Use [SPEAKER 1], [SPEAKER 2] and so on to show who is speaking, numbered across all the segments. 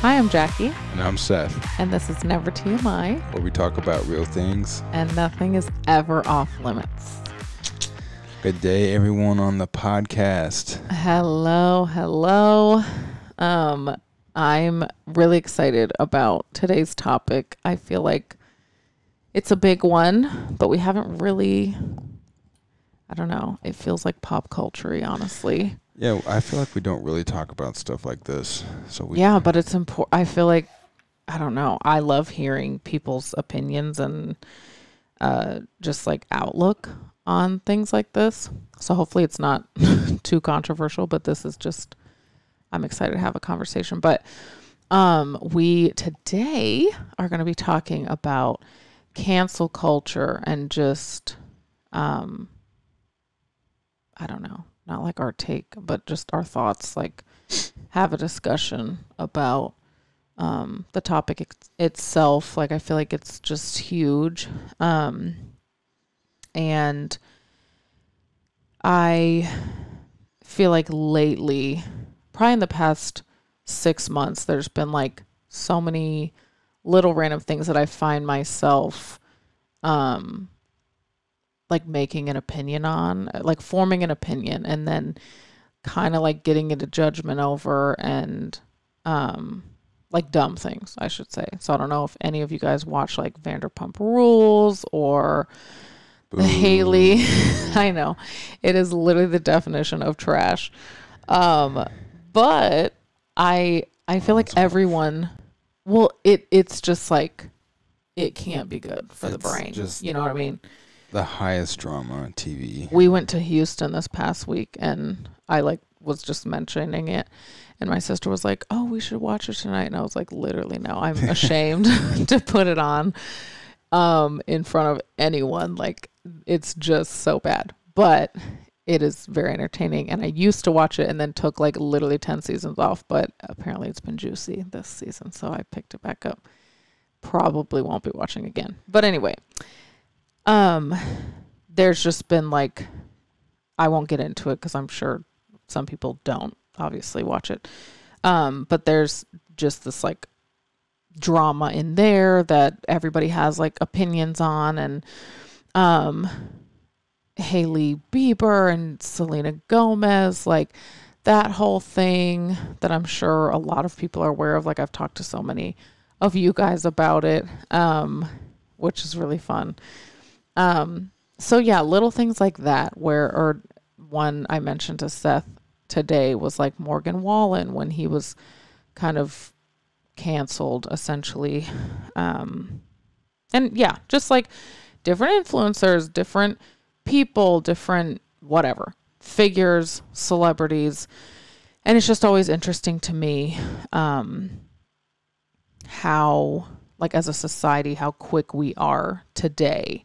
[SPEAKER 1] Hi, I'm Jackie.
[SPEAKER 2] And I'm Seth,
[SPEAKER 1] And this is Never TMI.
[SPEAKER 2] where we talk about real things.
[SPEAKER 1] And nothing is ever off limits.
[SPEAKER 2] Good day, everyone on the podcast.
[SPEAKER 1] Hello. I'm really excited about today's topic. I feel like it's a big one, but we haven't really, I don't know. It feels like pop culture-y, honestly.
[SPEAKER 2] Yeah, I feel like we don't really talk about stuff like this.
[SPEAKER 1] Yeah, but it's important. I feel like, I don't know. I love hearing people's opinions and just like outlook on things like this. So hopefully it's not too controversial, but this is just, I'm excited to have a conversation. But we today are going to be talking about cancel culture and just, I don't know, not like our take, but just our thoughts, like have a discussion about the topic itself. Like, I feel like it's just huge. And I feel like lately, probably in the past 6 months, there's been like so many little random things that I find myself like making an opinion on, like forming an opinion and then kind of like getting into judgment over and like dumb things, I should say. So I don't know if any of you guys watch like Vanderpump Rules or the Haley. I know it is literally the definition of trash. But I feel like everyone, well, it's just like, it can't be good for the brain. You know what I mean?
[SPEAKER 2] The highest drama on TV.
[SPEAKER 1] We went to Houston this past week and I like was just mentioning it. And my sister was like, oh, we should watch it tonight. And I was like, literally, no, I'm ashamed to put it on in front of anyone. Like, it's just so bad. But it is very entertaining. And I used to watch it and then took like literally 10 seasons off. But apparently it's been juicy this season. So I picked it back up. Probably won't be watching again. But anyway, there's just been like, I won't get into it because I'm sure some people don't obviously watch it. But there's just this like drama in there that everybody has like opinions on, and Hailey Bieber and Selena Gomez, like that whole thing that I'm sure a lot of people are aware of. Like, I've talked to so many of you guys about it, which is really fun. So yeah, little things like that or one I mentioned to Seth today was like Morgan Wallen when he was kind of canceled essentially. And yeah, just like different influencers, different people, different whatever, figures, celebrities. And it's just always interesting to me, how, like, as a society, how quick we are today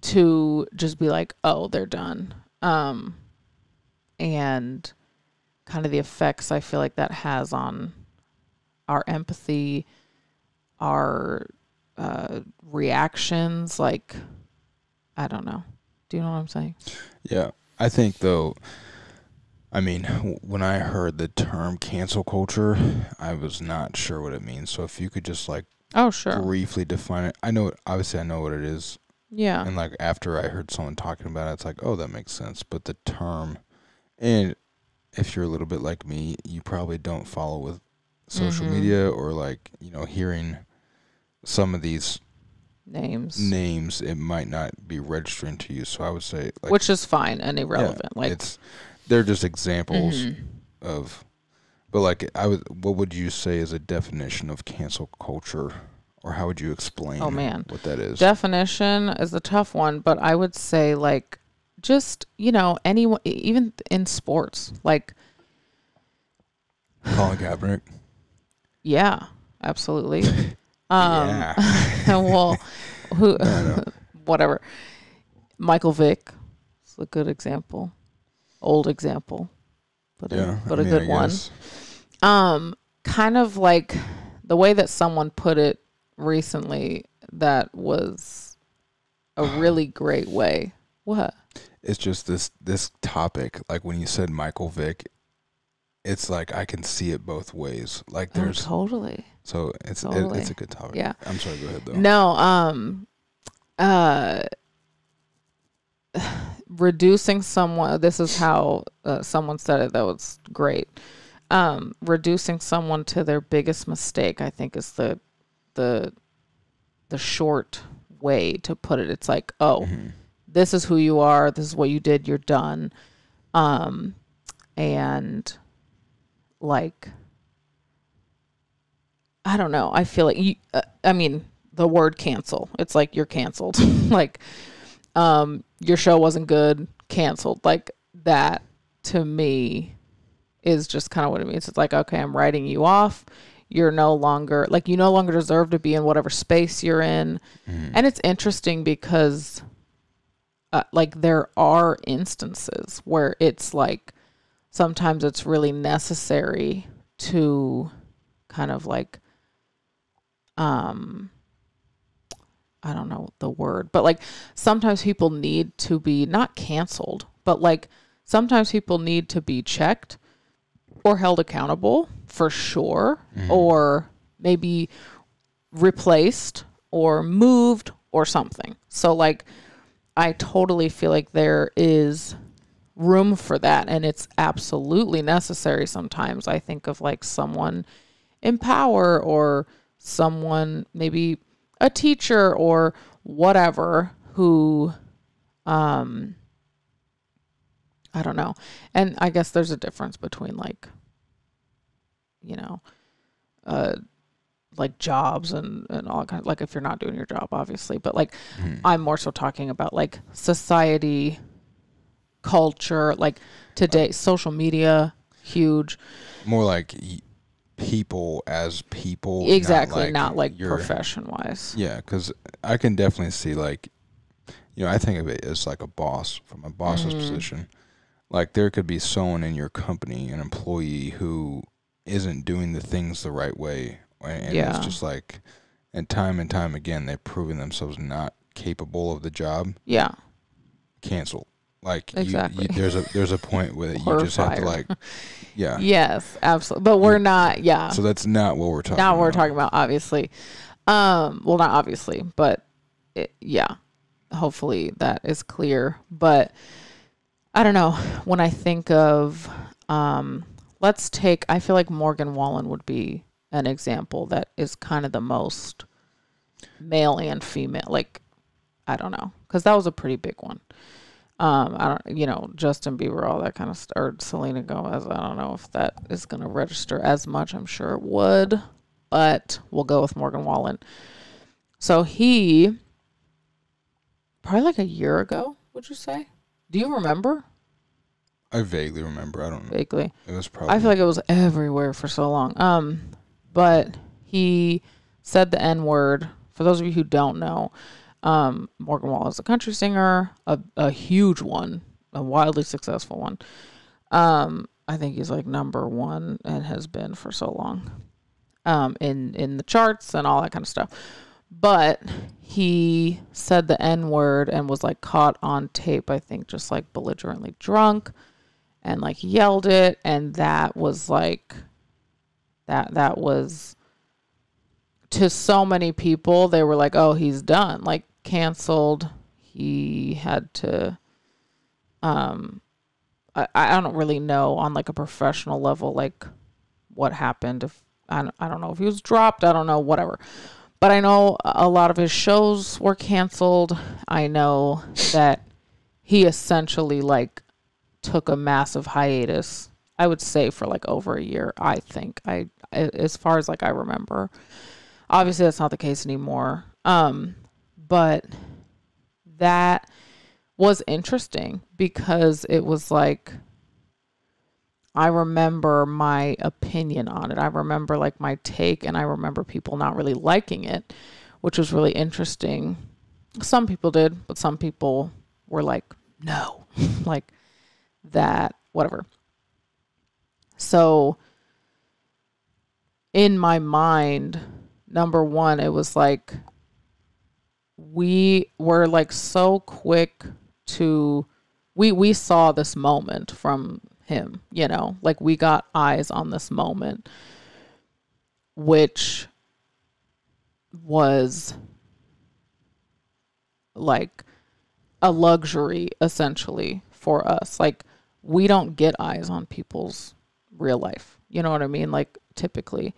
[SPEAKER 1] to just be like, oh, they're done. And kind of the effects I feel like that has on our empathy, our reactions. Like, I don't know. Do you know what I'm saying?
[SPEAKER 2] Yeah, I think though, I mean, when I heard the term cancel culture, I was not sure what it means. So if you could just like,
[SPEAKER 1] oh, sure,
[SPEAKER 2] briefly define it. I know, obviously I know what it is.
[SPEAKER 1] Yeah.
[SPEAKER 2] And like after I heard someone talking about it, it's like, oh, that makes sense. But the term, and if you're a little bit like me, you probably don't follow with social media or like, you know, hearing some of these names, it might not be registering to you. So I would say, like,
[SPEAKER 1] which is fine and irrelevant.
[SPEAKER 2] Yeah,
[SPEAKER 1] like,
[SPEAKER 2] they're just examples of, but like what would you say is a definition of cancel culture? Or how would you explain what that is?
[SPEAKER 1] Definition is a tough one, but I would say like just, you know, anyone, even in sports, like
[SPEAKER 2] Colin Kaepernick.
[SPEAKER 1] Yeah, absolutely.
[SPEAKER 2] Yeah.
[SPEAKER 1] Well, who,
[SPEAKER 2] No.
[SPEAKER 1] whatever. Michael Vick is a good example. Old example, but a good one. Kind of like the way that someone put it recently, that was a really great way. What?
[SPEAKER 2] It's just this topic, like when you said Michael Vick, it's like I can see it both ways. Like there's
[SPEAKER 1] totally.
[SPEAKER 2] So it's
[SPEAKER 1] Totally.
[SPEAKER 2] it's a good topic.
[SPEAKER 1] Yeah.
[SPEAKER 2] I'm sorry, go ahead though.
[SPEAKER 1] No, reducing someone, this is how someone said it that was great. Reducing someone to their biggest mistake, I think, is the short way to put it. It's like, oh, this is who you are, this is what you did, you're done. And like, I don't know, I feel like you, I mean, the word cancel, it's like you're canceled. Like, your show wasn't good, canceled. Like, that to me is just kind of what it means. It's like, okay, I'm writing you off. You're no longer, like, you no longer deserve to be in whatever space you're in. And it's interesting because like, there are instances where it's like, sometimes it's really necessary to kind of like, I don't know the word, but like, sometimes people need to be not canceled, but like, sometimes people need to be checked or held accountable for sure, or maybe replaced or moved or something. So like, I totally feel like there is room for that, and it's absolutely necessary. Sometimes I think of like someone in power, or someone, maybe a teacher or whatever, who I don't know. And I guess there's a difference between like, you know, like jobs and all kinds, like if you're not doing your job, obviously, but like, I'm more so talking about like society, culture, like today, social media, huge.
[SPEAKER 2] More like people as people.
[SPEAKER 1] Exactly, not like profession wise.
[SPEAKER 2] Yeah, because I can definitely see like, I think of it as like a boss, from a boss's position. Like, there could be someone in your company, an employee, who isn't doing the things the right way. And it's just like, and time again, they've proven themselves not capable of the job. Yeah. Cancel. Like, exactly. There's a point where you just have to like, yeah. Yes, absolutely. But we're not, So that's not what we're talking about. Not what we're talking
[SPEAKER 1] about, obviously. Well, not obviously, but hopefully that is clear. But I don't know, when I think of, I feel like Morgan Wallen would be an example that is kind of the most male and female. Like, I don't know, because that was a pretty big one. I don't, Justin Bieber, all that kind of stuff, or Selena Gomez. I don't know if that is going to register as much. I'm sure it would, but we'll go with Morgan Wallen. So he, probably like a year ago, would you say? Do you remember?
[SPEAKER 2] I vaguely remember. I don't know.
[SPEAKER 1] Vaguely.
[SPEAKER 2] It was probably.
[SPEAKER 1] I feel like it was everywhere for so long. But he said the N-word. For those of you who don't know, Morgan Wallen is a country singer, a huge one, a wildly successful one. I think he's like number one and has been for so long, in the charts and all that kind of stuff. But he said the N-word and was like caught on tape, I think, just like belligerently drunk, and like yelled it. And that was like, that was, to so many people, they were like, oh, he's done, like canceled. He had to, I don't really know on like a professional level, like what happened. If I don't know if he was dropped, I don't know, whatever. But I know a lot of his shows were canceled. I know that he essentially like took a massive hiatus, I would say, for like over a year, I think. As far as like I remember. Obviously that's not the case anymore. But that was interesting because it was like, I remember my opinion on it. I remember like my take, and I remember people not really liking it, which was really interesting. Some people did, but some people were like, no, like that, whatever. So in my mind, number one, it was like, we were like so quick to, we saw this moment from him, you know, like we got eyes on this moment, which was like a luxury essentially for us. Like we don't get eyes on people's real life. You know what I mean? Like typically.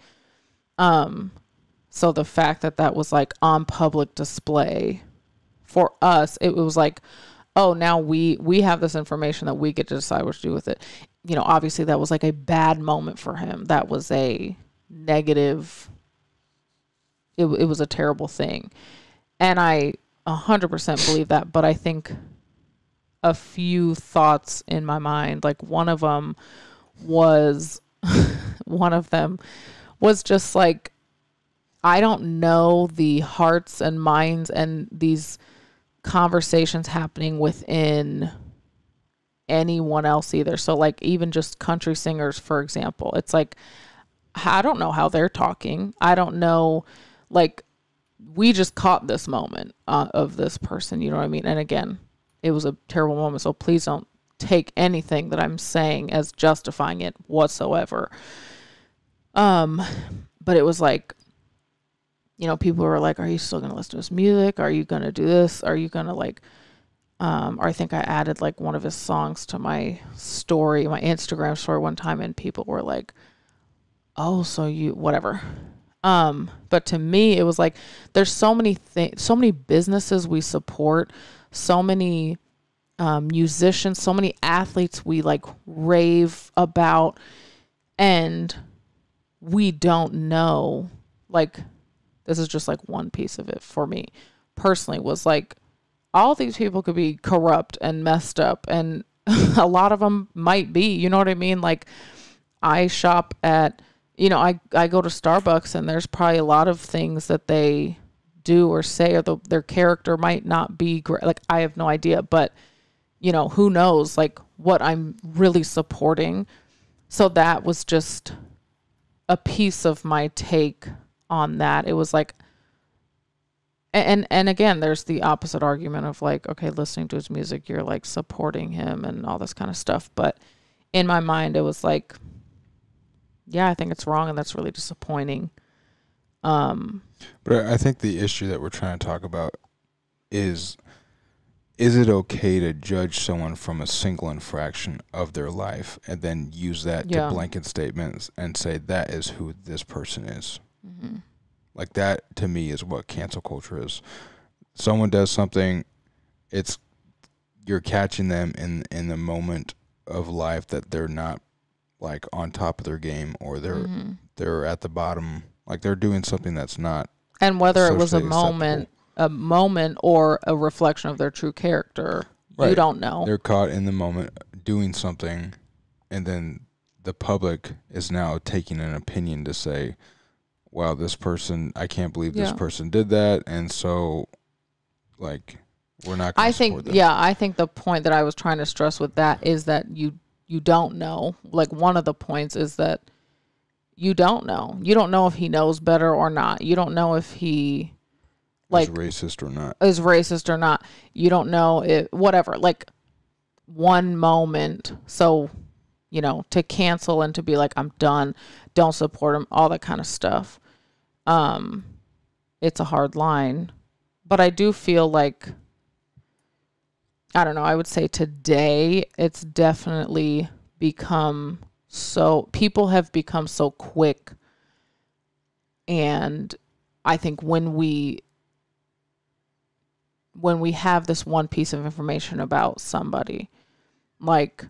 [SPEAKER 1] So the fact that that was like on public display for us, it was like, oh, now we have this information that we get to decide what to do with it. You know, obviously that was like a bad moment for him. That was a negative. It was a terrible thing. And I 100% believe that. But I think a few thoughts in my mind, like one of them was just like, I don't know the hearts and minds and these conversations happening within anyone else either. So like even just country singers, for example, it's like, I don't know how they're talking. I don't know, like we just caught this moment of this person, you know what I mean? And again, it was a terrible moment. So please don't take anything that I'm saying as justifying it whatsoever. But it was like, you know, people were like, are you still going to listen to his music? Are you going to do this? Are you going to like, or I think I added like one of his songs to my story, my Instagram story one time. And people were like, oh, so you, whatever. But to me, it was like, there's so many things, so many businesses we support, so many, musicians, so many athletes we like rave about, and we don't know, like, this is just like one piece of it for me personally, was like all these people could be corrupt and messed up, and a lot of them might be, you know what I mean? Like I shop at, you know, I go to Starbucks, and there's probably a lot of things that they do or say, or their character might not be great. Like I have no idea, but you know, who knows like what I'm really supporting. So that was just a piece of my take on that. It was like, and again, there's the opposite argument of like, okay, listening to his music, you're like supporting him and all this kind of stuff. But in my mind, it was like, yeah, I think it's wrong, and that's really disappointing.
[SPEAKER 2] But I think the issue that we're trying to talk about is it okay to judge someone from a single infraction of their life and then use that to blanket statements and say that is who this person is? Mm-hmm. Like that to me is what cancel culture is. Someone does something, you're catching them in the moment of life that they're not like on top of their game, or they're at the bottom, like they're doing something that's not. And whether it was a
[SPEAKER 1] moment or a reflection of their true character, right, you don't know.
[SPEAKER 2] They're caught in the moment doing something, and then the public is now taking an opinion to say, wow, this person, I can't believe this person did that. And so like, we're not going to support them.
[SPEAKER 1] I think the point that I was trying to stress with that is that you don't know. Like one of the points is that you don't know. You don't know if he knows better or not. You don't know if he like
[SPEAKER 2] is racist or not.
[SPEAKER 1] You don't know if whatever, like one moment. So, you know, to cancel and to be like, I'm done, don't support him, all that kind of stuff. It's a hard line, but I do feel like, I don't know, I would say today it's definitely become so, people have become so quick. And I think when we have this one piece of information about somebody, like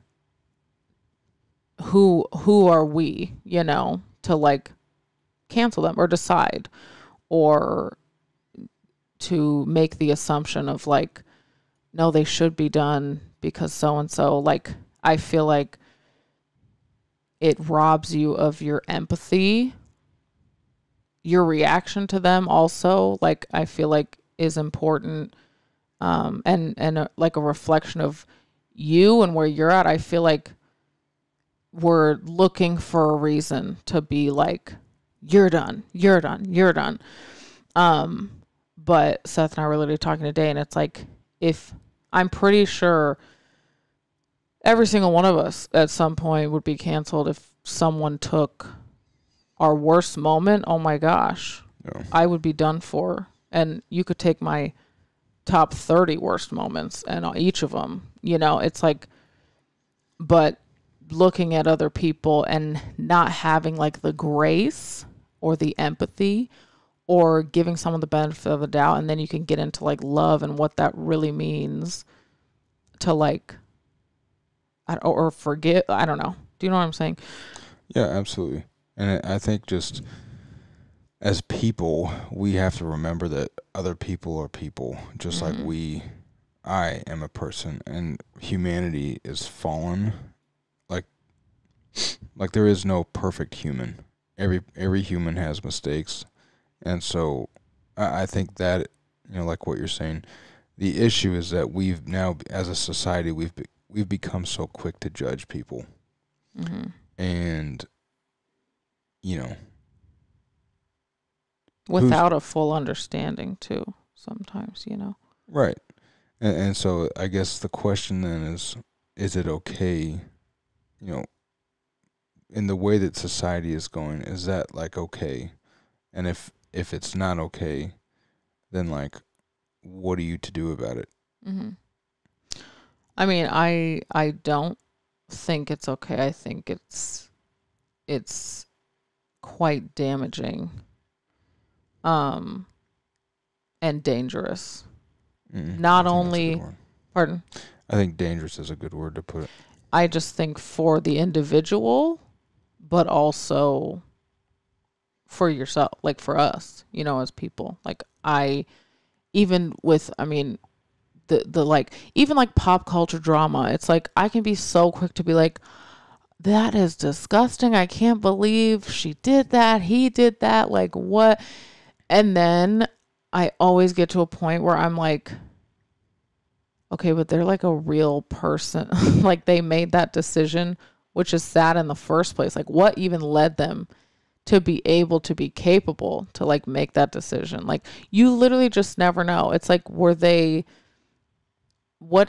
[SPEAKER 1] who are we, you know, to like cancel them or decide, or to make the assumption of like, no, they should be done because so-and-so. Like, I feel like it robs you of your empathy, your reaction to them also, like, I feel like is important. And like a reflection of you and where you're at. I feel like we're looking for a reason to be like, you're done. But Seth and I were literally talking today, and it's like, if I'm pretty sure every single one of us at some point would be canceled if someone took our worst moment. Oh my gosh.
[SPEAKER 2] Yeah.
[SPEAKER 1] I would be done for. And you could take my top 30 worst moments and each of them, it's like, but looking at other people and not having like the grace or the empathy or giving someone the benefit of the doubt. And then you can get into like love and what that really means to like, or forget. I don't know. Do you know what I'm saying?
[SPEAKER 2] Yeah, absolutely. And I think just as people, we have to remember that other people are people, just like I am a person, and humanity is fallen. Like there is no perfect human. Every human has mistakes. And so I think that, like what you're saying, the issue is that we've now, as a society, we've become so quick to judge people. And,
[SPEAKER 1] without a full understanding too, sometimes,
[SPEAKER 2] Right. And so I guess the question then is it okay, in the way that society is going, is that like okay? And if it's not okay, then like, what are you to do about it?
[SPEAKER 1] I mean, I don't think it's okay. I think it's quite damaging, and dangerous. Not only, pardon?
[SPEAKER 2] I think dangerous is a good word to put it.
[SPEAKER 1] I just think for the individual, but also for yourself, like for us, as people. Like even with, the like, even like pop culture drama, it's like I can be so quick to be like, that is disgusting. I can't believe she did that. He did that. Like what? And then I always get to a point where I'm like, okay, but they're like a real person. Like they made that decision, which is sad in the first place. Like what even led them to be able to be capable to like make that decision? Like you literally just never know. It's like, what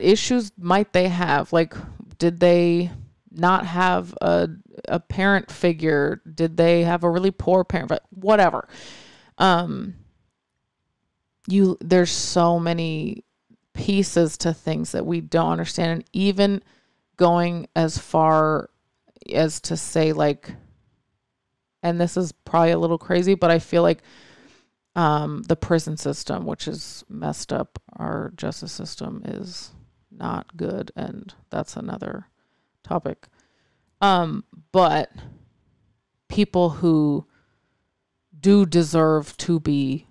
[SPEAKER 1] issues might they have? Like, did they not have a parent figure? Did they have a really poor parent? But whatever. There's so many pieces to things that we don't understand. And even going as far as to say like, and this is probably a little crazy, but I feel like the prison system, which is messed up, our justice system is not good, and that's another topic. But people who do deserve to be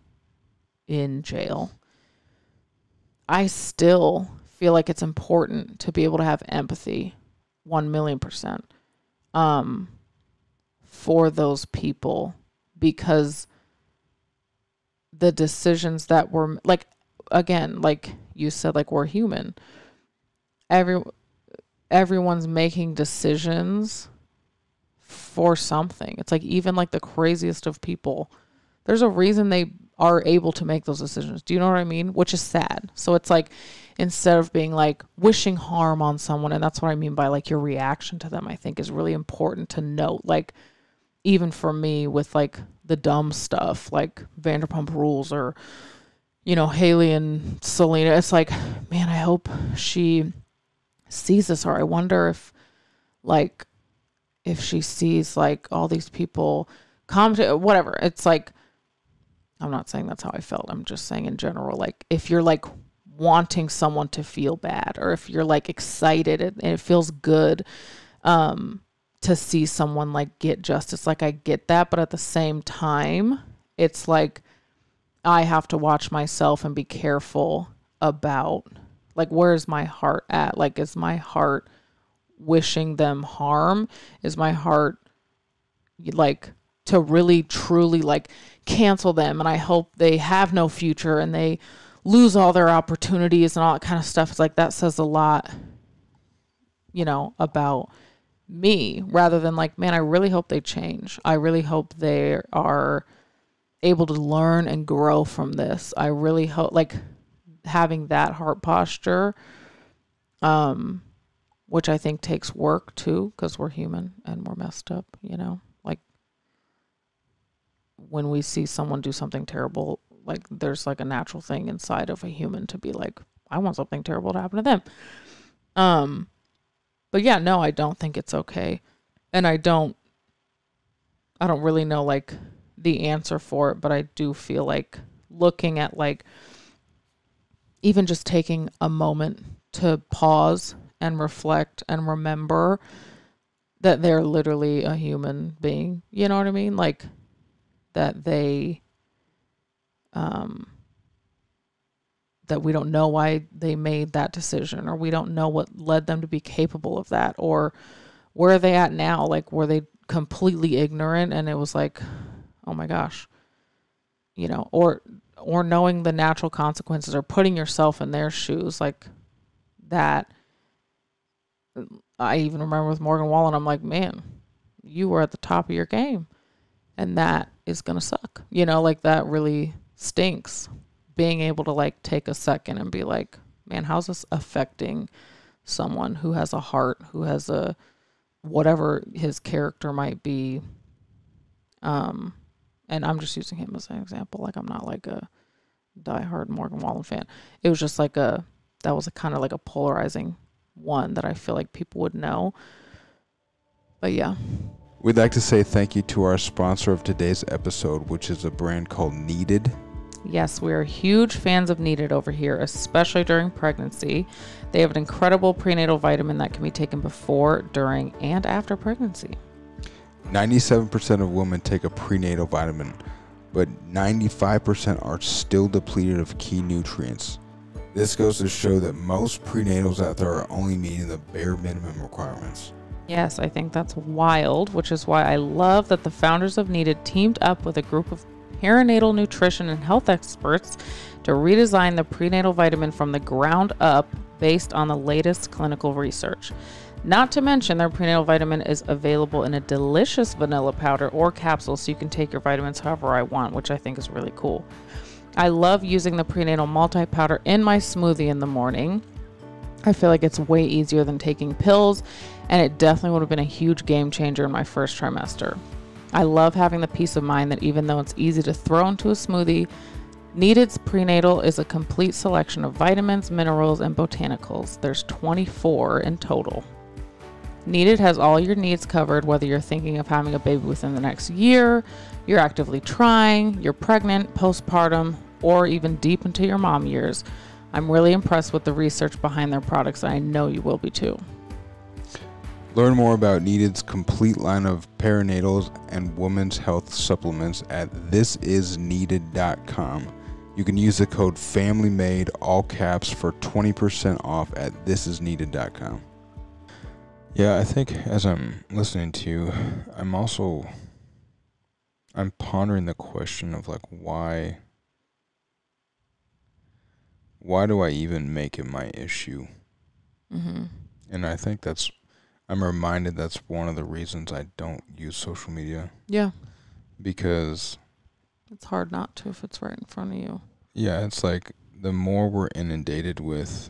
[SPEAKER 1] in jail, I still feel like it's important to be able to have empathy 1,000,000%, for those people, because the decisions that were like, again, like you said, like we're human. Everyone's making decisions for something. It's like even like the craziest of people, there's a reason they are able to make those decisions. Do you know what I mean? Which is sad. So it's like, instead of being like wishing harm on someone, and that's what I mean by like your reaction to them, I think is really important to note. Like even for me with like the dumb stuff like Vanderpump Rules or, Haley and Selena, it's like, man, I hope she sees this, or I wonder if she sees like all these people comment, whatever. It's like, I'm not saying that's how I felt. I'm just saying in general, like if you're like wanting someone to feel bad, or if you're like excited and it feels good to see someone like get justice, like I get that. But at the same time, it's like I have to watch myself and be careful about like, where's my heart at? Like, is my heart wishing them harm? Is my heart like to really truly like cancel them and I hope they have no future and they lose all their opportunities and all that kind of stuff? It's like, that says a lot, about me, rather than like, man, I really hope they change. I really hope they are able to learn and grow from this. I really hope, like, having that heart posture which I think takes work too, because we're human and we're messed up, like when we see someone do something terrible, like there's like a natural thing inside of a human to be like, I want something terrible to happen to them. But yeah, no, I don't think it's okay. And I don't really know like the answer for it, but I do feel like looking at like even just taking a moment to pause and reflect and remember that they're literally a human being. You know what I mean? Like that they, that we don't know why they made that decision, or we don't know what led them to be capable of that, or where are they at now? Like, were they completely ignorant and it was like, oh my gosh, or knowing the natural consequences, or putting yourself in their shoes, like that. I even remember with Morgan Wallen, I'm like, man, you were at the top of your game and that is going to suck. Like that really stinks. Being able to like take a second and be like, man, how's this affecting someone who has a heart, who has a, whatever his character might be. And I'm just using him as an example. Like I'm not like a diehard Morgan Wallen fan. It was just like that was a kind of like a polarizing one that I feel like people would know. But yeah.
[SPEAKER 2] We'd like to say thank you to our sponsor of today's episode, which is a brand called Needed.
[SPEAKER 1] Yes, we are huge fans of Needed over here, especially during pregnancy. They have an incredible prenatal vitamin that can be taken before, during, and after pregnancy.
[SPEAKER 2] 97% of women take a prenatal vitamin, but 95% are still depleted of key nutrients. This goes to show that most prenatals out there are only meeting the bare minimum requirements.
[SPEAKER 1] Yes, I think that's wild, which is why I love that the founders of Needed teamed up with a group of perinatal nutrition and health experts to redesign the prenatal vitamin from the ground up based on the latest clinical research. Not to mention their prenatal vitamin is available in a delicious vanilla powder or capsule, so you can take your vitamins however I want, which I think is really cool. I love using the prenatal multi-powder in my smoothie in the morning. I feel like it's way easier than taking pills, and it definitely would have been a huge game changer in my first trimester. I love having the peace of mind that even though it's easy to throw into a smoothie, Needed's prenatal is a complete selection of vitamins, minerals, and botanicals. There's 24 in total. Needed has all your needs covered, whether you're thinking of having a baby within the next year, you're actively trying, you're pregnant, postpartum, or even deep into your mom years. I'm really impressed with the research behind their products, and I know you will be too.
[SPEAKER 2] Learn more about Needed's complete line of perinatals and women's health supplements at thisisneeded.com. You can use the code FAMILYMADE, all caps, for 20% off at thisisneeded.com. Yeah, I think as I'm listening to you, I'm pondering the question of like, why do I even make it my issue?
[SPEAKER 1] Mm-hmm.
[SPEAKER 2] And I think I'm reminded that's one of the reasons I don't use social media.
[SPEAKER 1] Yeah.
[SPEAKER 2] Because
[SPEAKER 1] it's hard not to if it's right in front of you.
[SPEAKER 2] Yeah, it's like the more we're inundated with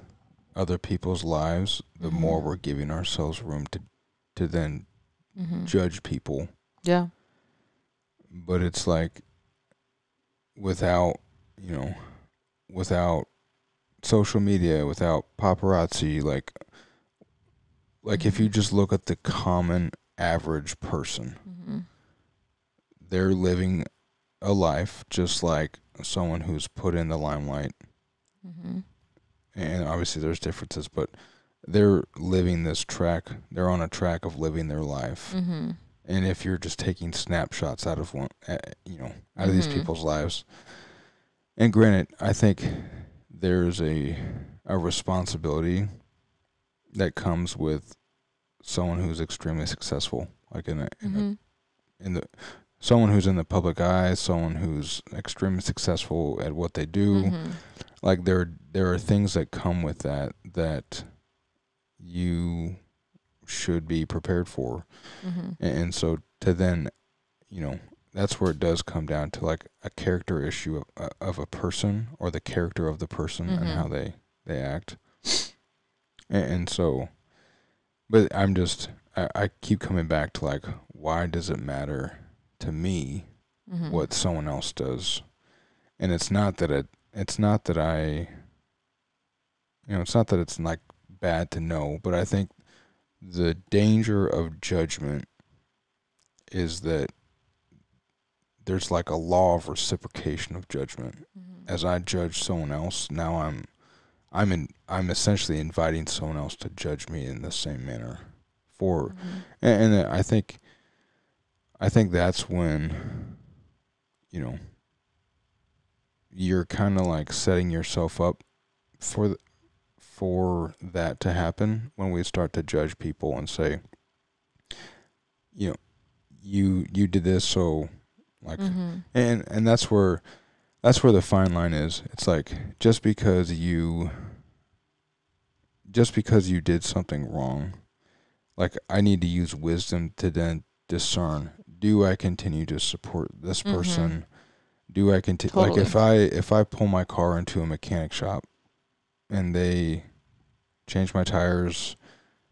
[SPEAKER 2] other people's lives, the
[SPEAKER 1] Mm-hmm.
[SPEAKER 2] more we're giving ourselves room to then
[SPEAKER 1] Mm-hmm.
[SPEAKER 2] judge people.
[SPEAKER 1] Yeah.
[SPEAKER 2] But it's like without social media, without paparazzi, like if you just look at the common average person,
[SPEAKER 1] Mm-hmm.
[SPEAKER 2] they're living a life just like someone who's put in the limelight.
[SPEAKER 1] Mm-hmm.
[SPEAKER 2] And obviously there's differences, but they're living this track. They're on a track of living their life.
[SPEAKER 1] Mm-hmm.
[SPEAKER 2] And if you're just taking snapshots out of out of these people's lives, and granted, I think there's a responsibility that comes with someone who's extremely successful, like someone who's in the public eye, someone who's extremely successful at what they do.
[SPEAKER 1] Mm-hmm.
[SPEAKER 2] Like there are things that come with that you should be prepared for.
[SPEAKER 1] Mm-hmm.
[SPEAKER 2] And so to then, that's where it does come down to like a character issue of a person, or the character of the person,
[SPEAKER 1] Mm-hmm.
[SPEAKER 2] and how they act. And so But I keep coming back to like, why does it matter to me what someone else does? And it's not that it's not that it's not that it's like bad to know, but I think the danger of judgment is that there's like a law of reciprocation of judgment. As I judge someone else, now I'm essentially inviting someone else to judge me in the same manner. And I think that's when, you know, you're kind of like setting yourself up for that to happen, when we start to judge people and say, you know, you did this, so like, and that's where the fine line is. It's like, just because you did something wrong, like, I need to use wisdom to then discern, do I continue to support this person? Do I continue, totally. Like, if I pull my car into a mechanic shop and they change my tires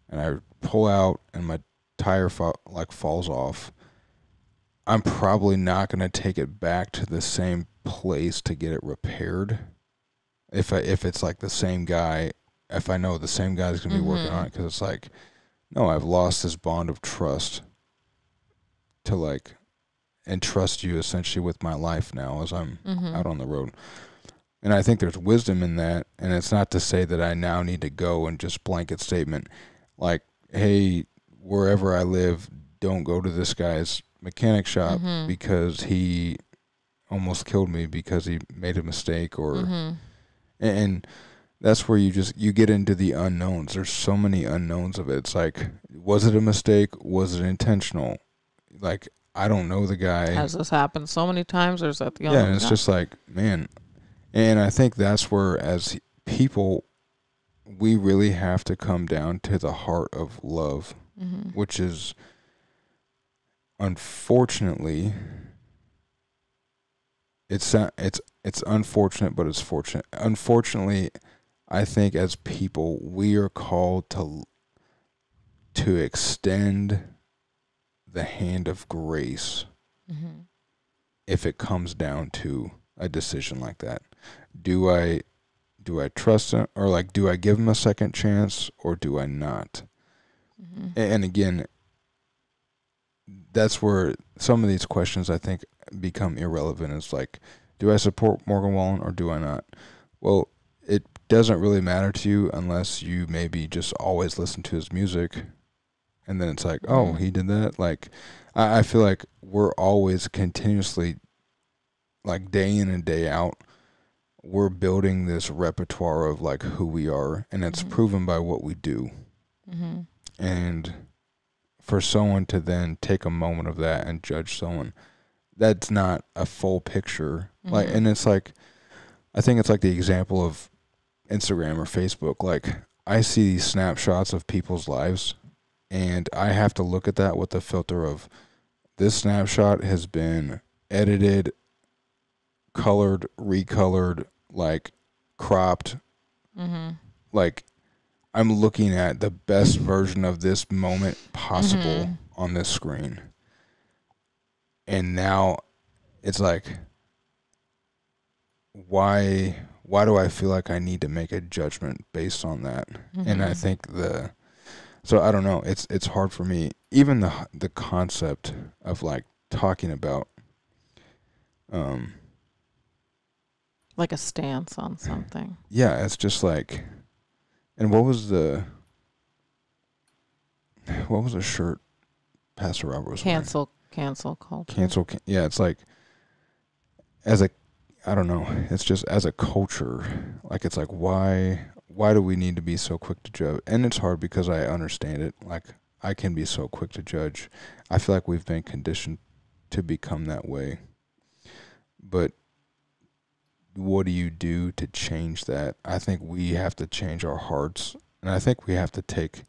[SPEAKER 2] and I pull out and my tire falls off, I'm probably not going to take it back to the same place to get it repaired. If it's like the same guy, if I know the same guy's going to be working on it, because it's like, no, I've lost this bond of trust to like entrust you essentially with my life now as I'm out on the road. And I think there's wisdom in that. And it's not to say that I now need to go and just blanket statement like, hey, wherever I live, don't go to this guy's mechanic shop because he almost killed me because he made a mistake, or and that's where you get into the unknowns. There's so many unknowns of it. It's like, was it a mistake? Was it intentional? Like, I don't know the guy.
[SPEAKER 1] Has this happened so many times, or is that the
[SPEAKER 2] only? Yeah, and it's just like, man. And I think that's where, as people, we really have to come down to the heart of love, which is, unfortunately, it's unfortunate, but it's fortunate. Unfortunately, I think as people, we are called to extend the hand of grace if it comes down to a decision like that. Do I trust him, or like, do I give him a second chance, or do I not? And again, that's where some of these questions, I think, become irrelevant. It's like, do I support Morgan Wallen or do I not? Well, it doesn't really matter to you unless you maybe just always listen to his music, and then it's like, oh, he did that. Like, I feel like we're always continuously, like, day in and day out, we're building this repertoire of like who we are, and it's proven by what we do. And for someone to then take a moment of that and judge someone, that's not a full picture. Like, and it's like, I think it's like the example of Instagram or Facebook. Like, I see these snapshots of people's lives, and I have to look at that with the filter of, this snapshot has been edited, colored, recolored, like cropped. Like, I'm looking at the best version of this moment possible on this screen. And now it's like, why do I feel like I need to make a judgment based on that? And I think so I don't know, it's hard for me. Even the concept of like talking about
[SPEAKER 1] like a stance on something.
[SPEAKER 2] Yeah, it's just like, and what was the shirt Pastor Robert was wearing?
[SPEAKER 1] Cancel culture.
[SPEAKER 2] Yeah, it's like, I don't know, it's just as a culture, like, it's like, why do we need to be so quick to judge? And it's hard because I understand it. Like, I can be so quick to judge. I feel like we've been conditioned to become that way. But what do you do to change that? I think we have to change our hearts, and I think we have to take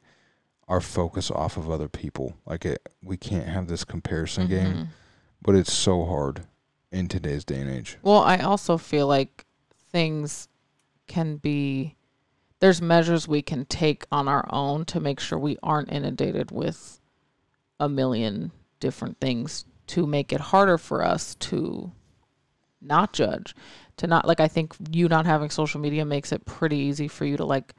[SPEAKER 2] our focus off of other people. Like, we can't have this comparison game, but it's so hard in today's day and age.
[SPEAKER 1] Well, I also feel like things can be there's measures we can take on our own to make sure we aren't inundated with a million different things to make it harder for us to not judge, to not, like, I think you not having social media makes it pretty easy for you to, like,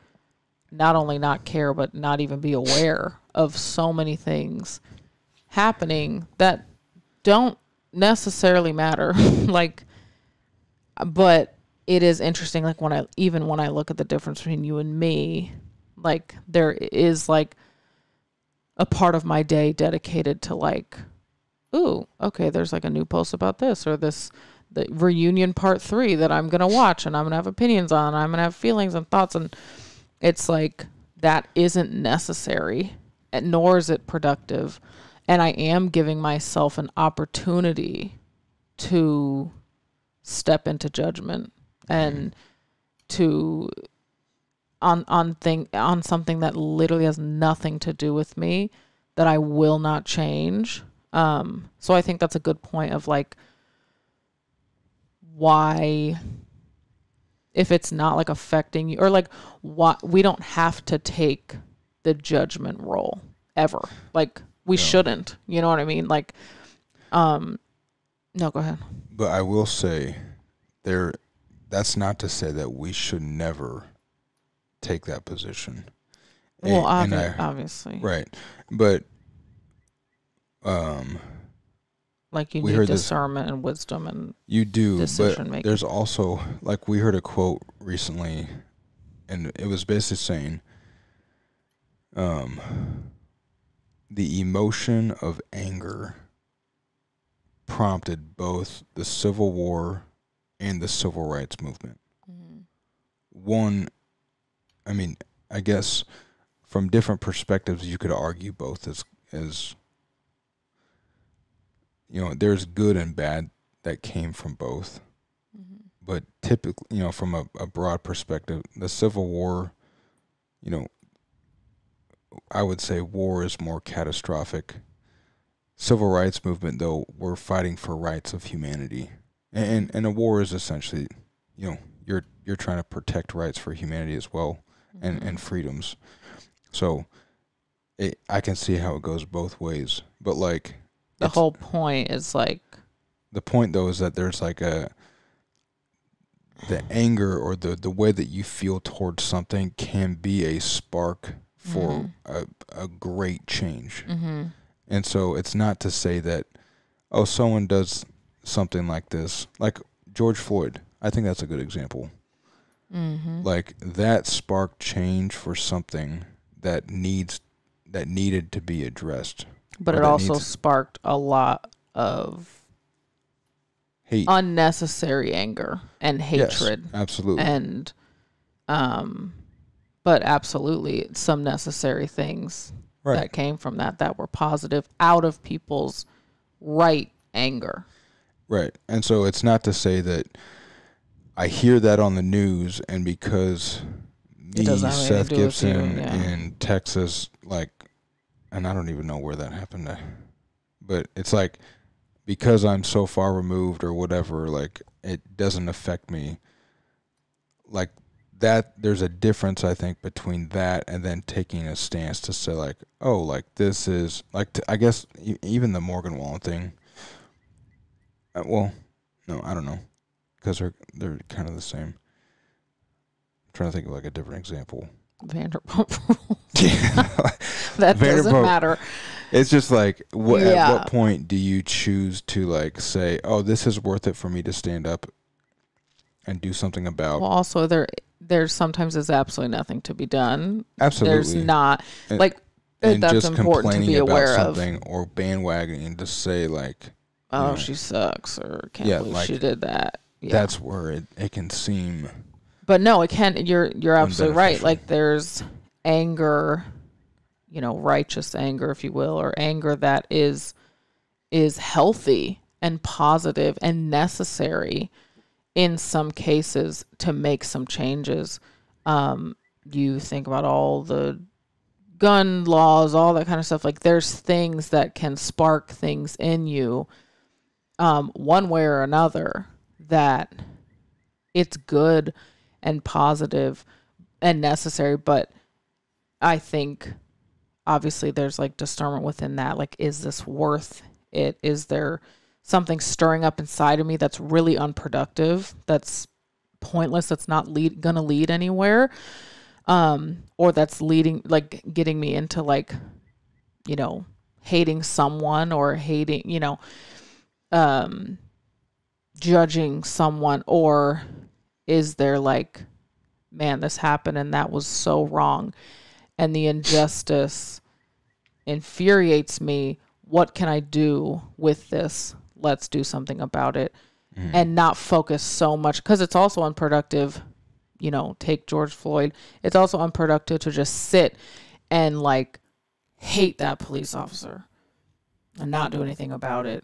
[SPEAKER 1] not only not care, but not even be aware of so many things happening that don't necessarily matter. Like, but it is interesting, like, when I look at the difference between you and me, like, there is, like, a part of my day dedicated to, like, ooh, okay, there's, like, a new post about this, or the reunion part 3 that I'm going to watch and I'm going to have opinions on, and I'm going to have feelings and thoughts. And it's like, that isn't necessary, and nor is it productive. And I am giving myself an opportunity to step into judgment and to on something that literally has nothing to do with me, that I will not change. So I think that's a good point of, like, why, if it's not, like, affecting you, or, like, what, we don't have to take the judgment role ever. Like, we shouldn't, you know what I mean? Like, no, go ahead.
[SPEAKER 2] But I will say, that's not to say that we should never take that position.
[SPEAKER 1] Well, obviously.
[SPEAKER 2] Right. But,
[SPEAKER 1] like, you need discernment and wisdom and
[SPEAKER 2] you do,
[SPEAKER 1] decision
[SPEAKER 2] but
[SPEAKER 1] making.
[SPEAKER 2] there's also, like, we heard a quote recently, and it was basically saying, the emotion of anger prompted both the Civil War and the Civil Rights Movement. Mm-hmm. One, I mean, I guess from different perspectives, you could argue both as you know, there's good and bad that came from both. Mm-hmm. But typically, you know, from a broad perspective, the Civil War, you know, I would say war is more catastrophic. Civil rights movement, though, we're fighting for rights of humanity. And a war is essentially, you know, you're trying to protect rights for humanity as well, and freedoms. So I can see how it goes both ways. But, like,
[SPEAKER 1] the whole point is, like,
[SPEAKER 2] the point, though, is that there's, like, the anger or the way that you feel towards something can be a spark for a great change. Mm-hmm. And so it's not to say that, oh, someone does something like this, like George Floyd. I think that's a good example. Mm-hmm. Like, that sparked change for something that needed to be addressed.
[SPEAKER 1] But it also sparked a lot of
[SPEAKER 2] hate,
[SPEAKER 1] unnecessary anger and hatred.
[SPEAKER 2] Yes, absolutely.
[SPEAKER 1] And but absolutely some necessary things that came from that were positive out of people's right anger.
[SPEAKER 2] Right. And so it's not to say that I hear that on the news, and because me, Seth Gibson in Texas, like, and I don't even know where that happened, but it's like, because I'm so far removed or whatever, like, it doesn't affect me. Like, that, there's a difference, I think, between that and then taking a stance to say, like, oh, like, this is, like, I guess even the Morgan Wallen thing. Well, no, I don't know, because they're kind of the same. I'm trying to think of, like, a different example.
[SPEAKER 1] Vanderpump Rules. That doesn't matter.
[SPEAKER 2] It's just like, at what point do you choose to, like, say, oh, this is worth it for me to stand up and do something about?
[SPEAKER 1] Well, also, there's sometimes there's absolutely nothing to be done.
[SPEAKER 2] Absolutely.
[SPEAKER 1] There's not, like, and that's
[SPEAKER 2] just
[SPEAKER 1] important to be aware
[SPEAKER 2] about something, or bandwagoning to say, like,
[SPEAKER 1] oh, she sucks, or can't believe, like, she did that. Yeah.
[SPEAKER 2] That's where it can seem.
[SPEAKER 1] But no, it can. You're absolutely right. Like, there's anger, you know, righteous anger, if you will, or anger that is healthy and positive and necessary in some cases to make some changes. You think about all the gun laws, all that kind of stuff. Like, there's things that can spark things in you, one way or another, that it's good and positive. and necessary. But I think obviously there's like discernment within that. Like, is this worth it? Is there something stirring up inside of me that's really unproductive, that's pointless, that's not gonna lead anywhere, or that's leading, like, getting me into, like, you know, hating someone or hating, you know, judging someone? Or is there like, man, this happened and that was so wrong and the injustice infuriates me. What can I do with this? Let's do something about it. And not focus so much, because it's also unproductive, you know, take George Floyd. It's also unproductive to just sit and like hate that police officer and not do anything about it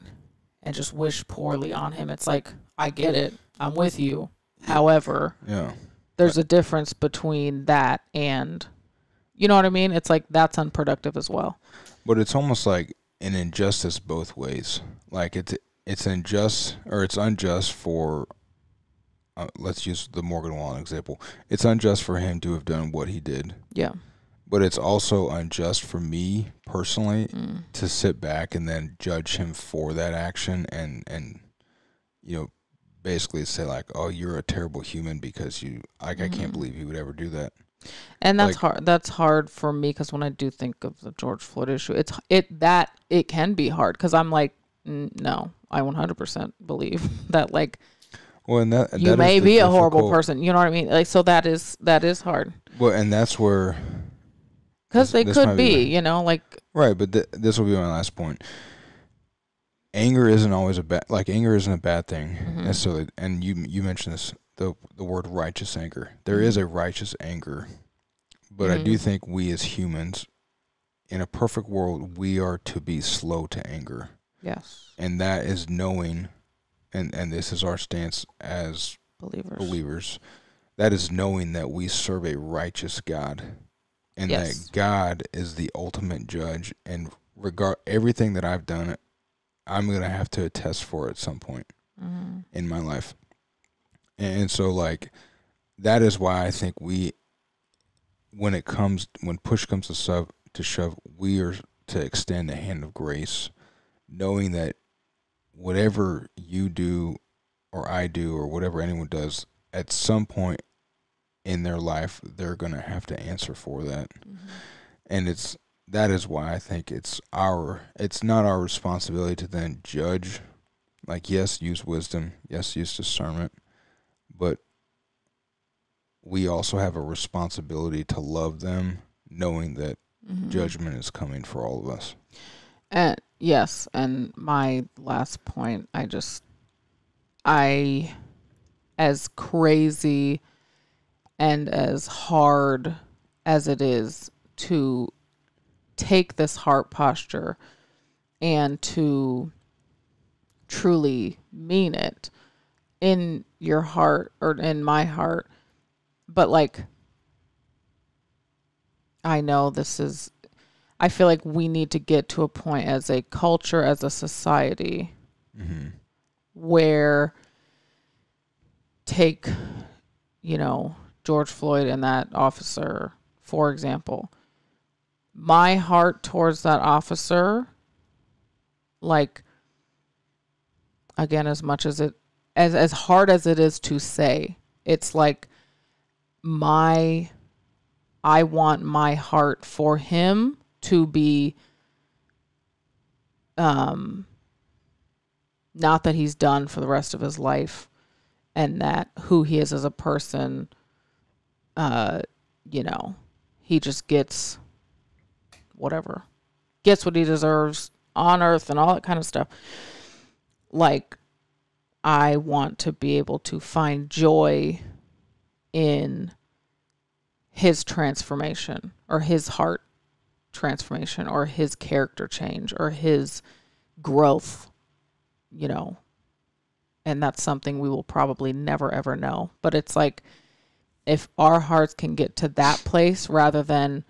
[SPEAKER 1] and just wish poorly on him. It's like, I get it. I'm with you. However, there's a difference between that and, you know what I mean? It's like, that's unproductive as well.
[SPEAKER 2] But it's almost like an injustice both ways. Like it's unjust, or it's unjust for, let's use the Morgan Wallen example. It's unjust for him to have done what he did. Yeah. But it's also unjust for me personally to sit back and then judge him for that action and you know, basically say like, oh, you're a terrible human because you, like, I can't believe you would ever do that.
[SPEAKER 1] And that's like, hard. That's hard for me, because when I do think of the George Floyd issue, it can be hard, because I'm like, no, I 100% believe that, like, well, and that you may be a horrible person. You know what I mean? Like, so that is hard.
[SPEAKER 2] Well, and that's where,
[SPEAKER 1] because they could be, you know, like,
[SPEAKER 2] right. But this will be my last point. Anger isn't always anger isn't a bad thing necessarily. And you mentioned this, the word righteous anger. There is a righteous anger, but I do think we as humans, in a perfect world, we are to be slow to anger. Yes. And that is knowing, and this is our stance as believers, that is knowing that we serve a righteous God, and that God is the ultimate judge, and everything that I've done, I'm going to have to attest for at some point in my life. And so, like, that is why I think when push comes to shove, we are to extend a hand of grace, knowing that whatever you do or I do or whatever anyone does, at some point in their life, they're going to have to answer for that. And that is why I think it's not our responsibility to then judge. Like, yes, use wisdom, yes, use discernment, but we also have a responsibility to love them, knowing that judgment is coming for all of us.
[SPEAKER 1] Yes, and my last point, as crazy and as hard as it is to take this heart posture and to truly mean it in your heart or in my heart, but like, I feel like we need to get to a point as a culture, as a society, where take, you know, George Floyd and that officer, for example. My heart towards that officer, like, again, as much as as hard as it is to say, it's like I want my heart for him to be, not that he's done for the rest of his life, and that who he is as a person, you know, he just gets what he deserves on earth and all that kind of stuff. Like, I want to be able to find joy in his transformation, or his heart transformation, or his character change, or his growth, you know. And that's something we will probably never ever know. But it's like, if our hearts can get to that place rather than,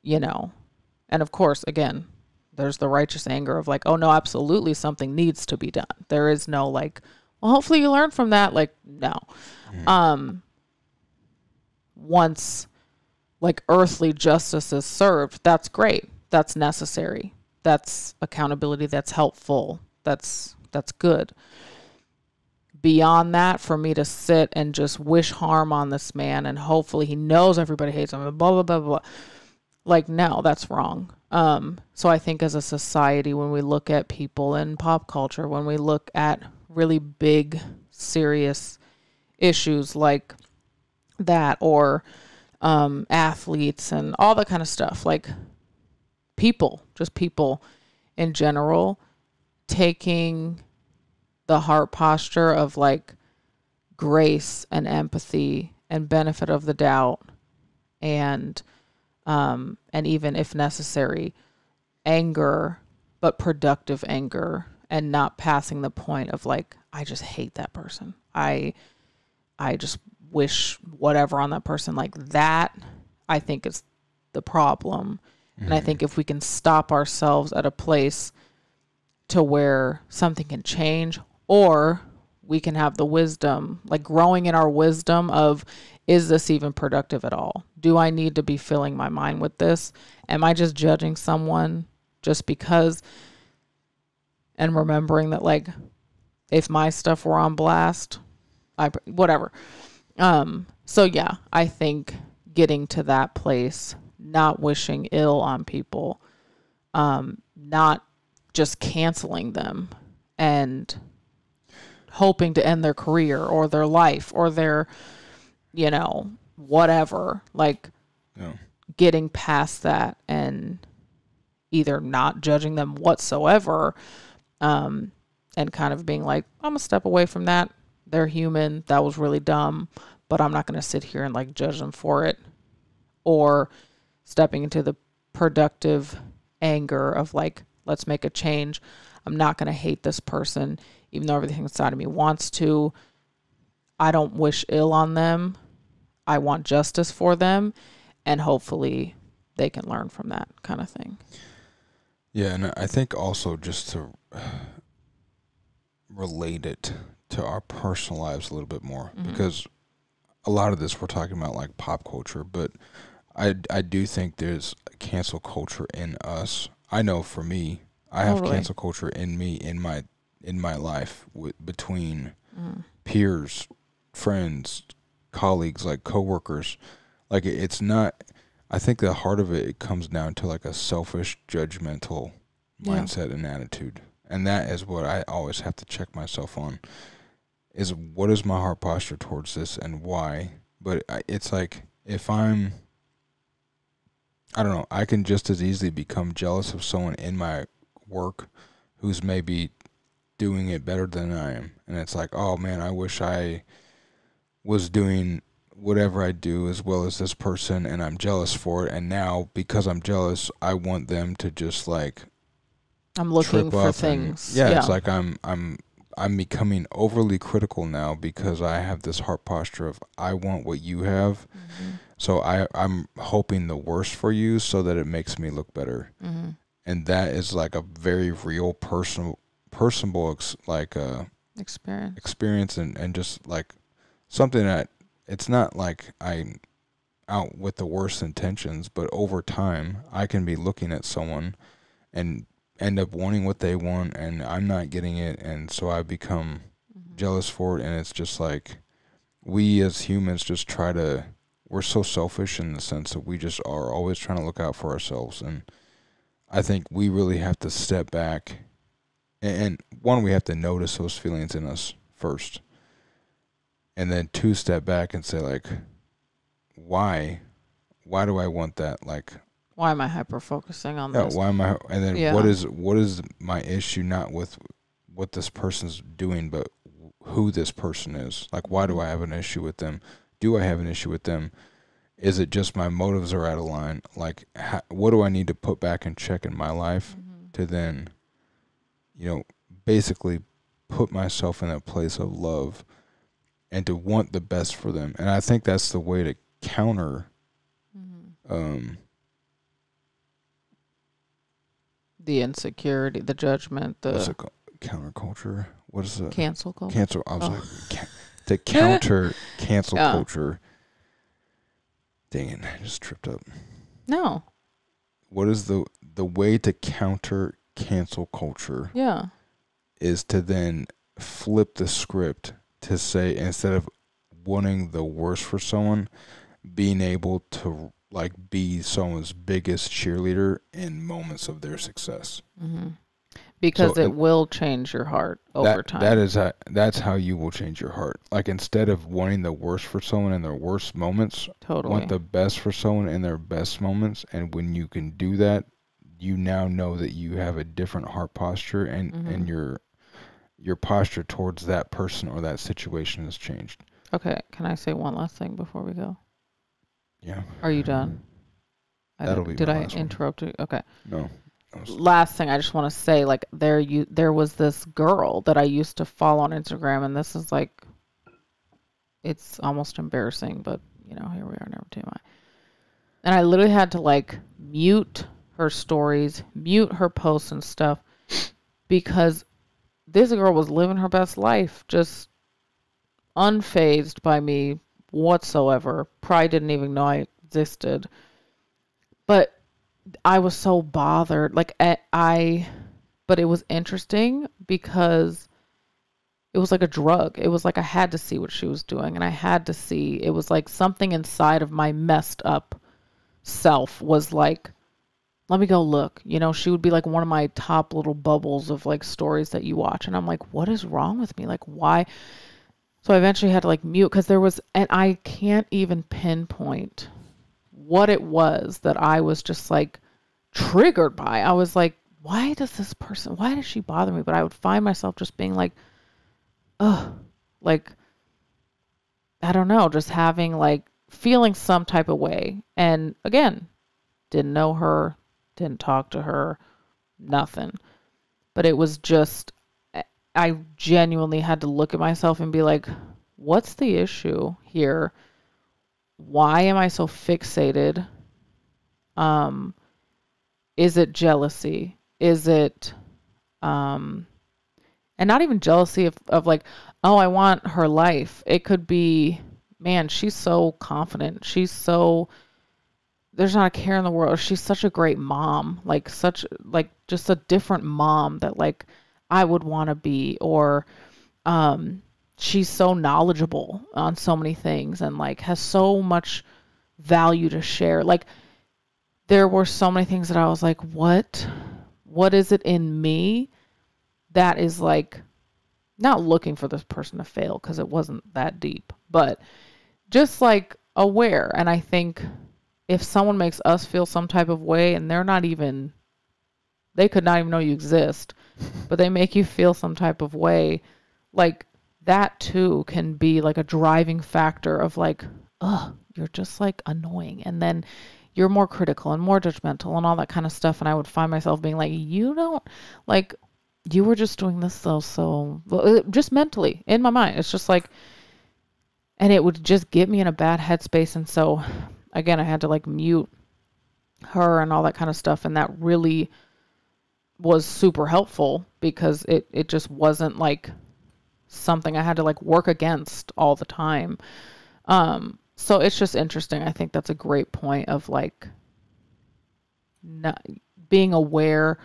[SPEAKER 1] you know, and of course, again, there's the righteous anger of like, oh no, absolutely something needs to be done. There is no like, well, hopefully you learn from that. Like, no. once like earthly justice is served, that's great. That's necessary. That's accountability. That's helpful. That's good. Beyond that, for me to sit and just wish harm on this man and hopefully he knows everybody hates him and blah, blah, blah, blah. Like, no, that's wrong. So I think as a society, when we look at people in pop culture, when we look at really big, serious issues like that, or athletes and all that kind of stuff, like people, just people in general, taking the heart posture of like grace and empathy and benefit of the doubt, and even if necessary, anger, but productive anger, and not passing the point of like, I just hate that person. I just wish whatever on that person. Like that, I think is the problem. And I think if we can stop ourselves at a place to where something can change, or we can have the wisdom, like growing in our wisdom of, is this even productive at all? Do I need to be filling my mind with this? Am I just judging someone just because? And remembering that, like, if my stuff were on blast, whatever. So yeah, I think getting to that place, not wishing ill on people, not just canceling them and hoping to end their career or their life or their, whatever, like getting past that and either not judging them whatsoever, and kind of being like, I'm gonna step away from that. They're human. That was really dumb, but I'm not going to sit here and like judge them for it. Or stepping into the productive anger of like, let's make a change. I'm not going to hate this person, even though everything inside of me wants to. I don't wish ill on them. I want justice for them. And hopefully they can learn from that kind of thing.
[SPEAKER 2] Yeah, and I think also just to relate it to our personal lives a little bit more, because a lot of this we're talking about like pop culture, but I do think there's cancel culture in us. I know for me, I have cancel culture in me, in my life, between peers, friends, colleagues, like coworkers. Like it's not, I think the heart of it comes down to like a selfish, judgmental mindset and attitude. And that is what I always have to check myself on, is what is my heart posture towards this and why. But it's like, if I don't know, I can just as easily become jealous of someone in my work who's maybe doing it better than I am. And it's like, oh man, I wish I was doing whatever I do as well as this person, and I'm jealous for it. And now because I'm jealous, I want them to just like,
[SPEAKER 1] I'm looking for things.
[SPEAKER 2] And, it's like I'm becoming overly critical now because I have this heart posture of, I want what you have. So I'm hoping the worst for you so that it makes me look better. And that is like a very real personal experience and just like something that, it's not like I'm out with the worst intentions, but over time I can be looking at someone and end up wanting what they want, and I'm not getting it, and so I become jealous for it. And it's just like, we as humans just we're so selfish in the sense that we just are always trying to look out for ourselves. And I think we really have to step back, and one, we have to notice those feelings in us first, and then two, step back and say like, why do I want that? Like,
[SPEAKER 1] why am I hyper focusing on this?
[SPEAKER 2] Why am I? And then what is my issue? Not with what this person's doing, but who this person is. Like, why do I have an issue with them? Do I have an issue with them? Is it just my motives are out of line? Like, what do I need to put back in check in my life to then, basically put myself in a place of love and to want the best for them? And I think that's the way to counter
[SPEAKER 1] the insecurity, the judgment,
[SPEAKER 2] what's it called? Counterculture. What is it?
[SPEAKER 1] Cancel culture.
[SPEAKER 2] Cancel. I was like, to counter cancel culture Dang it, I just tripped up.
[SPEAKER 1] No.
[SPEAKER 2] What is the way to counter cancel culture?
[SPEAKER 1] Yeah.
[SPEAKER 2] Is to then flip the script to say, instead of wanting the worst for someone, being able to like be someone's biggest cheerleader in moments of their success.
[SPEAKER 1] Mm-hmm. Because it will change your heart over time.
[SPEAKER 2] That's how you will change your heart. Like, instead of wanting the worst for someone in their worst moments, want the best for someone in their best moments. And when you can do that, you now know that you have a different heart posture, and your posture towards that person or that situation has changed.
[SPEAKER 1] Okay, can I say one last thing before we go?
[SPEAKER 2] Yeah.
[SPEAKER 1] Are you done? Did I interrupt you? Okay.
[SPEAKER 2] No.
[SPEAKER 1] Last thing I just want to say, like, there was this girl that I used to follow on Instagram, and this is like, it's almost embarrassing, but you know, here we are, never TMI. And I literally had to like mute her stories, mute her posts and stuff, because this girl was living her best life, just unfazed by me whatsoever. Probably didn't even know I existed. But I was so bothered. Like, but it was interesting because it was like a drug. It was like I had to see what she was doing, and I had to see. It was like something inside of my messed up self was like, let me go look. You know, she would be like one of my top little bubbles of like stories that you watch, and I'm like, what is wrong with me? Like, why? So I eventually had to like mute, because there was, and I can't even pinpoint what it was that I was just like triggered by. I was like, why does she bother me? But I would find myself just being like, ugh, like, I don't know, just having like feeling some type of way. And again, didn't know her, didn't talk to her, nothing. But it was just, I genuinely had to look at myself and be like, what's the issue here? Why am I so fixated? Is it jealousy? Is it, and not even jealousy of like, oh, I want her life. It could be, man, she's so confident. There's not a care in the world. She's such a great mom, like just a different mom that like I would want to be, or, she's so knowledgeable on so many things and like has so much value to share. Like, there were so many things that I was like, what is it in me that is like, not looking for this person to fail, because it wasn't that deep, but just like aware. And I think if someone makes us feel some type of way, and they could not even know you exist, but they make you feel some type of way, like, that too can be like a driving factor of like, ugh, you're just like annoying. And then you're more critical and more judgmental and all that kind of stuff. And I would find myself being like, you don't, like, you were just doing this though. So just mentally in my mind, it's just like, and it would just get me in a bad headspace. And so again, I had to like mute her and all that kind of stuff. And that really was super helpful, because it just wasn't like something I had to like work against all the time. So it's just interesting. I think that's a great point of like not being aware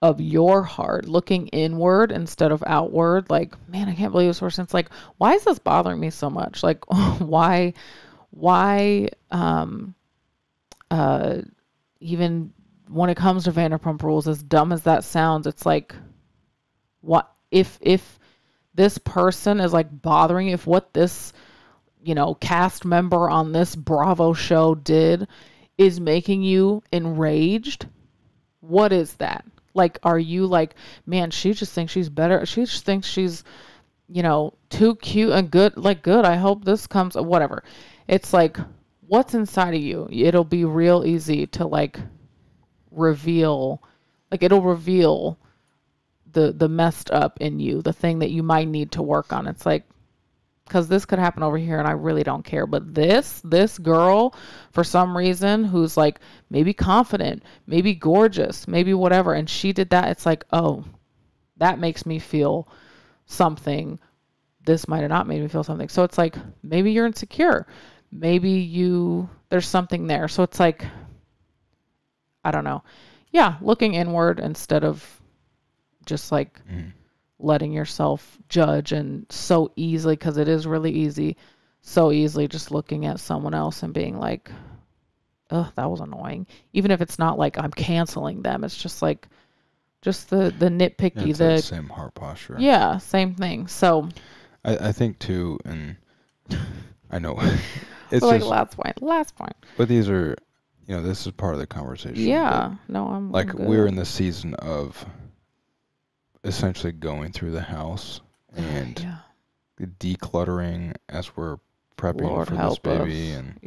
[SPEAKER 1] of your heart, looking inward instead of outward. Like, man, I can't believe this person's like, why is this bothering me so much? Like, why, even when it comes to Vanderpump Rules, as dumb as that sounds, it's like, what if this person is like bothering you, if what this, you know, cast member on this Bravo show did is making you enraged, what is that? Like, are you like, man, she just thinks she's better. She just thinks she's, you know, too cute and good. Like, good. I hope this comes, whatever. It's like, what's inside of you? It'll be real easy to like reveal, like it'll reveal the messed up in you, the thing that you might need to work on. It's like, because this could happen over here and I really don't care. But this girl, for some reason, who's like maybe confident, maybe gorgeous, maybe whatever, and she did that, it's like, oh, that makes me feel something. This might have not made me feel something. So it's like, maybe you're insecure. maybe there's something there. So it's like, I don't know. Yeah, looking inward instead of just like letting yourself judge and so easily, because it is really easy, so easily just looking at someone else and being like, oh, that was annoying. Even if it's not like I'm canceling them, it's just like, just the nitpicky.
[SPEAKER 2] It's the same heart posture.
[SPEAKER 1] Yeah, same thing. So
[SPEAKER 2] I think too, and I know it's
[SPEAKER 1] like
[SPEAKER 2] just,
[SPEAKER 1] last point.
[SPEAKER 2] But these are, this is part of the conversation.
[SPEAKER 1] Yeah, no, I'm
[SPEAKER 2] like
[SPEAKER 1] good.
[SPEAKER 2] We're in the season of essentially going through the house and decluttering as we're prepping for this baby, and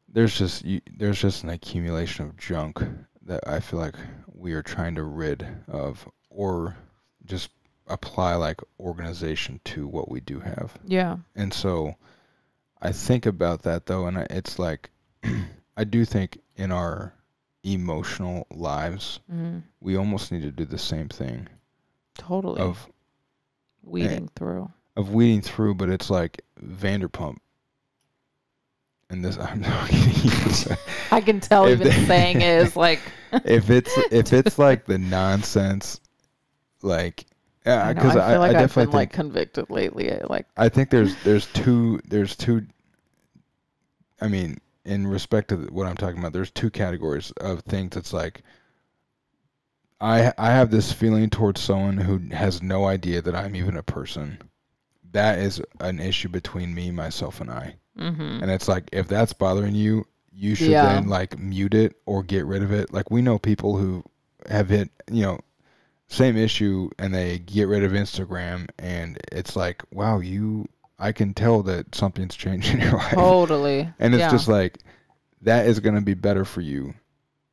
[SPEAKER 2] there's just an accumulation of junk that I feel like we are trying to rid of, or just apply like organization to what we do have.
[SPEAKER 1] Yeah.
[SPEAKER 2] And so I think about that though, and it's like I do think in our emotional lives, we almost need to do the same thing.
[SPEAKER 1] Totally. Of weeding through,
[SPEAKER 2] but it's like Vanderpump. And this, I'm not kidding.
[SPEAKER 1] I can tell even saying it is like
[SPEAKER 2] if it's like the nonsense, like because
[SPEAKER 1] I feel like
[SPEAKER 2] I
[SPEAKER 1] I've been
[SPEAKER 2] think,
[SPEAKER 1] like convicted lately.
[SPEAKER 2] I think there's two. I mean, in respect to what I'm talking about, there's two categories of things. It's like I have this feeling towards someone who has no idea that I'm even a person. That is an issue between me, myself, and I. And it's like, if that's bothering you, you should then like mute it or get rid of it. Like we know people who have hit, same issue, and they get rid of Instagram, and it's like, wow, I can tell that something's changed in your life.
[SPEAKER 1] Totally.
[SPEAKER 2] And it's just like, that is going to be better for you.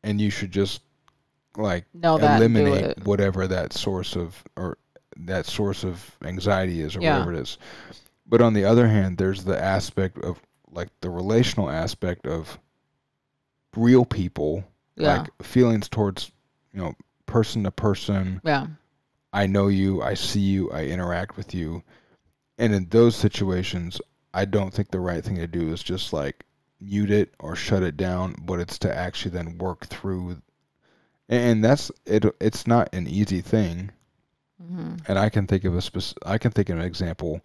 [SPEAKER 2] And you should just like eliminate whatever that source of anxiety is, or whatever it is. But on the other hand, there's the aspect of like the relational aspect of real people, like feelings towards, person to person.
[SPEAKER 1] Yeah.
[SPEAKER 2] I know you, I see you, I interact with you. And in those situations, I don't think the right thing to do is just like mute it or shut it down, but it's to actually then work through. And that's it. It's not an easy thing. And I can think of an example.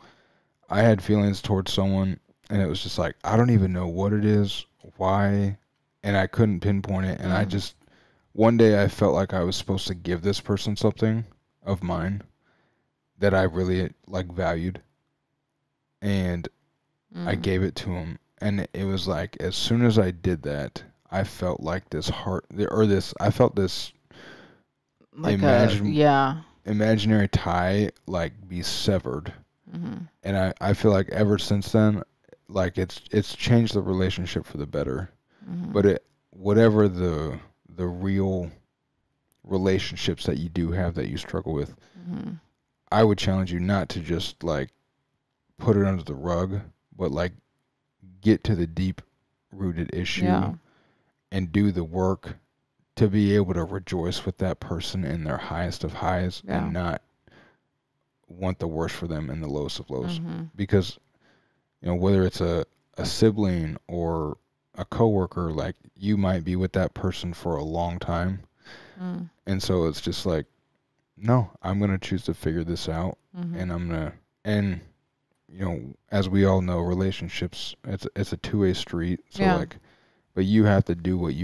[SPEAKER 2] I had feelings towards someone, and it was just like, I don't even know what it is, why, and I couldn't pinpoint it. And I just, one day I felt like I was supposed to give this person something of mine that I really like valued, and I gave it to him. And it was like, as soon as I did that, I felt like I felt this like imaginary tie like be severed. And I feel like ever since then, like it's changed the relationship for the better. But whatever the real relationships that you do have that you struggle with, I would challenge you not to just like put it under the rug, but like get to the deep rooted issue and do the work to be able to rejoice with that person in their highest of highs and not want the worst for them and the lowest of lows. Because whether it's a sibling or a coworker, like you might be with that person for a long time, and so it's just like, no, I'm gonna choose to figure this out, and I'm gonna, and as we all know, relationships, it's a two-way street. So like, but you have to do what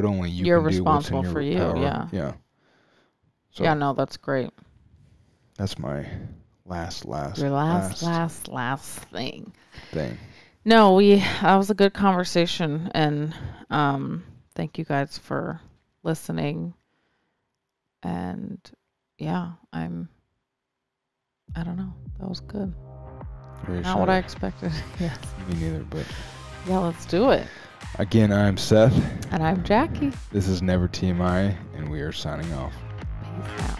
[SPEAKER 2] only you
[SPEAKER 1] You're
[SPEAKER 2] can do, what's in
[SPEAKER 1] responsible
[SPEAKER 2] your
[SPEAKER 1] for you.
[SPEAKER 2] power. So
[SPEAKER 1] no, that's great.
[SPEAKER 2] That's my last
[SPEAKER 1] thing. No, that was a good conversation, and thank you guys for listening. And I don't know, that was good. Not what I expected. Yes.
[SPEAKER 2] Me neither, but
[SPEAKER 1] let's do it.
[SPEAKER 2] Again, I'm Seth.
[SPEAKER 1] And I'm Jackie.
[SPEAKER 2] This is Never TMI, and we are signing off.
[SPEAKER 1] Peace out.